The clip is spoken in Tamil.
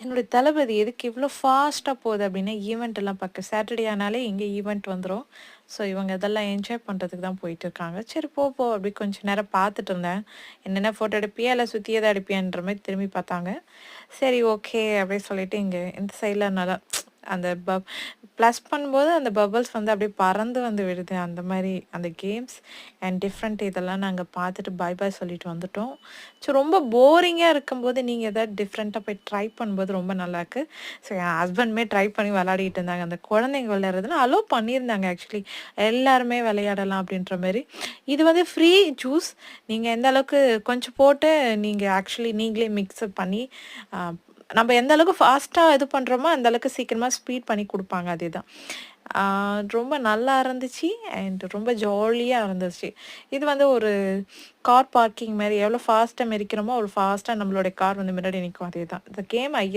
என்னுடைய தளபதி எதுக்கு இவ்ளோ ஃபாஸ்ட்டா போகுது அப்டின்னா, ஈவென்ட் எல்லாம் பார்க்க சாட்டர்டே ஆனாலே இங்க ஈவென்ட் வந்துரும். ஸோ இவங்க இதெல்லாம் என்ஜாய் பண்றதுக்கு தான் போயிட்டுருக்காங்க. சரி போ அப்டி கொஞ்ச நேரம் பார்த்துட்டு இருந்தேன். என்னென்ன ஃபோட்டோ எடுப்பியா? இல்ல சுத்தியே தான் எடுப்பியான்ற மாரி திரும்பி பார்த்தாங்க. சரி ஓகே அப்டின்னு சொல்லிட்டு இங்க இந்த சைட்ல நல்லா அந்த ப்ளஸ் பண்ணும்போது அந்த பபிள்ஸ் வந்து அப்படியே பறந்து வந்து விழுது. அந்த மாரி அந்த கேம்ஸ் அண்ட் டிஃப்ரெண்ட் இதெல்லாம் நாங்க பார்த்துட்டு பாய் சொல்லிட்டு வந்துட்டோம். ஸோ ரொம்ப போரிங்கா இருக்கும்போது நீங்க ஏதாவது டிஃப்ரெண்ட்டா போய் ட்ரை பண்ணும்போது ரொம்ப நல்லாருக்கு. ஸோ என் ஹஸ்பண்டுமே ட்ரை பண்ணி விளையாடிட்டு இருந்தாங்க. அந்த குழந்தைங்க விளையாடுறதுன்னா அலோ பண்ணியிருந்தாங்க ஆக்சுவலி. எல்லாருமே விளையாடலாம் அப்படின்ற மாரி. இது வந்து ஃப்ரீ ஜூஸ். நீங்க எந்த அளவுக்கு கொஞ்சம் போட்டு நீங்க ஆக்சுவலி நீங்களே மிக்ஸப் பண்ணி அ நம்ம எந்த அளவுக்கு ஃபாஸ்ட்டா இது பண்றோமோ, அந்த அளவுக்கு சீக்கிரமா ஸ்பீட் பண்ணி குடுப்பாங்க. அதேதான். ஆ ரொம்ப நல்லா இருந்துச்சு. அண்ட் ரொம்ப ஜாலியா இருந்துச்சு. இது வந்து ஒரு கார் பார்க்கிங் மாரி எவ்வளோ ஃபாஸ்ட்டா மிதிக்கிறோமோ, அவ்வளோ ஃபாஸ்ட்டா நம்மளுடைய கார் வந்து முன்னாடி நிக்கும். அதேதான். இந்த கேம்